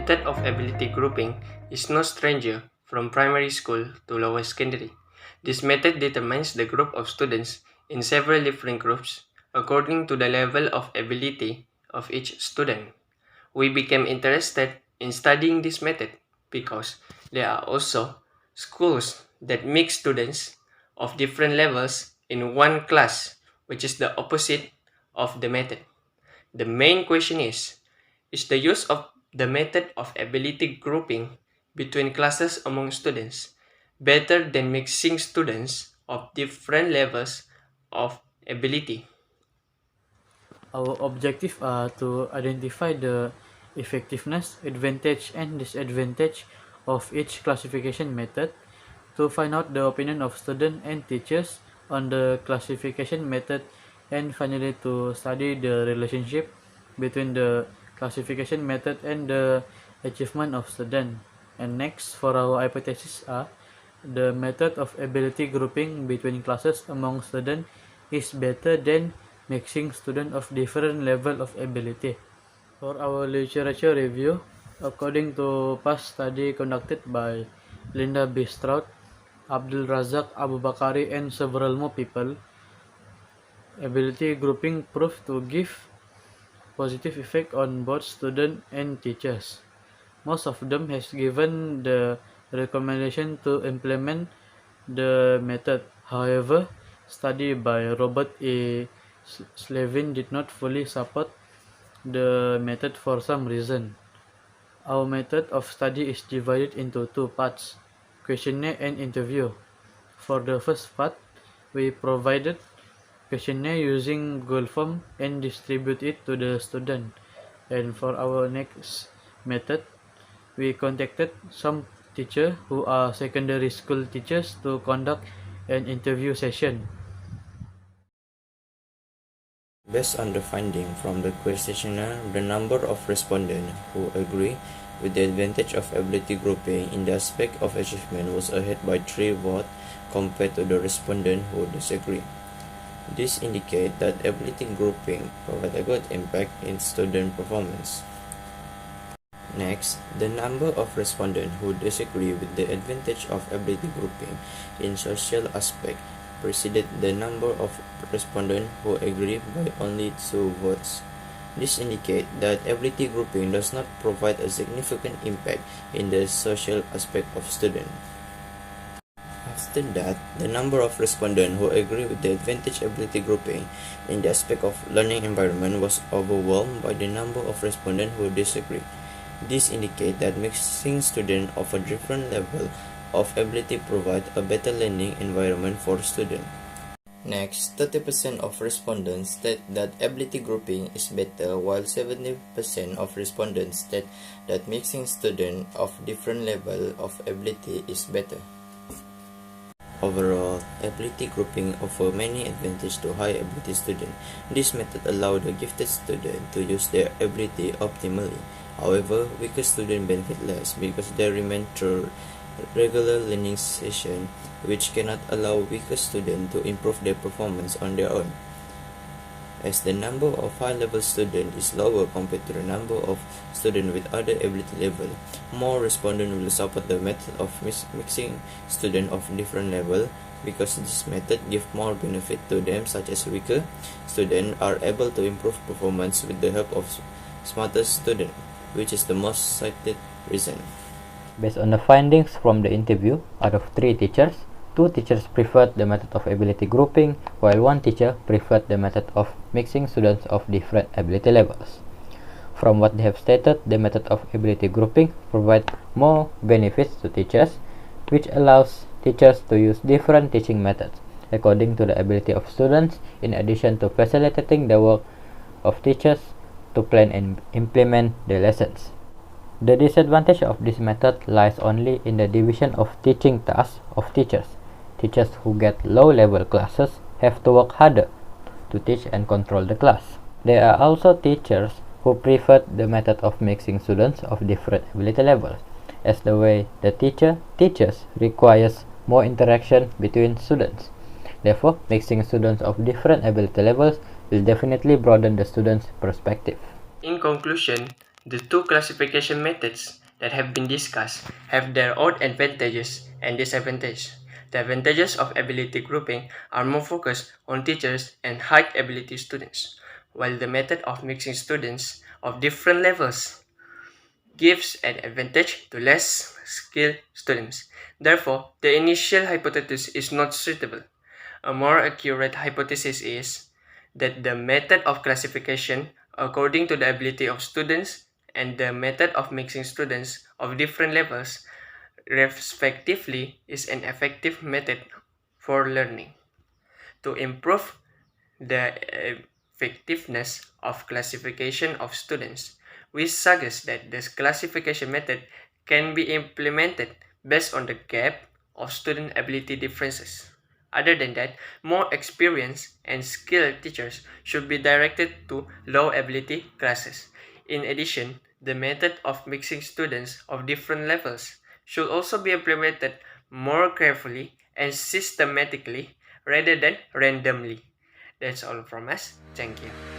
method of ability grouping is no stranger from primary school to lower secondary. This method determines the group of students in several different groups according to the level of ability of each student. We became interested in studying this method because there are also schools that mix students of different levels in one class, which is the opposite of the method. The main question is the use of the method of ability grouping between classes among students better than mixing students of different levels of ability? Our objective are to identify the effectiveness, advantage, and disadvantage of each classification method, to find out the opinion of students and teachers on the classification method, and finally to study the relationship between the classification method and the achievement of students. And next, for our hypothesis are the method of ability grouping between classes among students is better than mixing students of different level of ability. For our literature review, according to past study conducted by Linda B. Strout, Abdul Razak Abu Bakari, and several more people, ability grouping proved to give positive effect on both students and teachers. Most of them has given the recommendation to implement the method. However, study by Robert A. Slavin did not fully support the method for some reason. Our method of study is divided into two parts, questionnaire and interview. For the first part, we provided questionnaire using Google form and distribute it to the student. And for our next method, we contacted some teachers who are secondary school teachers to conduct an interview session. Based on the finding from the questionnaire, the number of respondents who agree with the advantage of ability grouping in the aspect of achievement was ahead by 3 votes compared to the respondents who disagree. This indicates that ability grouping provides a good impact in student performance. Next, the number of respondents who disagree with the advantage of ability grouping in social aspect preceded the number of respondents who agree by only 2 votes. This indicates that ability grouping does not provide a significant impact in the social aspect of student. After that, the number of respondents who agree with the advantage ability grouping in the aspect of learning environment was overwhelmed by the number of respondents who disagree. This indicates that mixing students of a different level of ability provide a better learning environment for students. Next, 30% of respondents state that ability grouping is better, while 70% of respondents state that mixing students of different level of ability is better. Overall, ability grouping offers many advantages to high ability students. This method allows the gifted student to use their ability optimally. However, weaker students benefit less because they remain through regular learning sessions, which cannot allow weaker students to improve their performance on their own. As the number of high-level students is lower compared to the number of students with other ability level, more respondents will support the method of mixing students of different level, because this method gives more benefit to them, such as weaker students are able to improve performance with the help of smarter students, which is the most cited reason. Based on the findings from the interview, out of 3 teachers, 2 teachers preferred the method of ability grouping, while 1 teacher preferred the method of mixing students of different ability levels. From what they have stated, the method of ability grouping provides more benefits to teachers, which allows teachers to use different teaching methods according to the ability of students, in addition to facilitating the work of teachers to plan and implement the lessons. The disadvantage of this method lies only in the division of teaching tasks of teachers. Teachers who get low-level classes have to work harder to teach and control the class. There are also teachers who prefer the method of mixing students of different ability levels, as the way the teacher teaches requires more interaction between students. Therefore, mixing students of different ability levels will definitely broaden the students' perspective. In conclusion, The two classification methods that have been discussed have their own advantages and disadvantages. The advantages of ability grouping are more focused on teachers and high ability students, while the method of mixing students of different levels gives an advantage to less skilled students. Therefore, the initial hypothesis is not suitable. A more accurate hypothesis is that the method of classification according to the ability of students and the method of mixing students of different levels respectively is an effective method for learning. To improve the effectiveness of classification of students, we suggest that this classification method can be implemented based on the gap of student ability differences. Other than that, more experienced and skilled teachers should be directed to low ability classes. In addition, the method of mixing students of different levels should also be implemented more carefully and systematically rather than randomly. That's all from us. Thank you.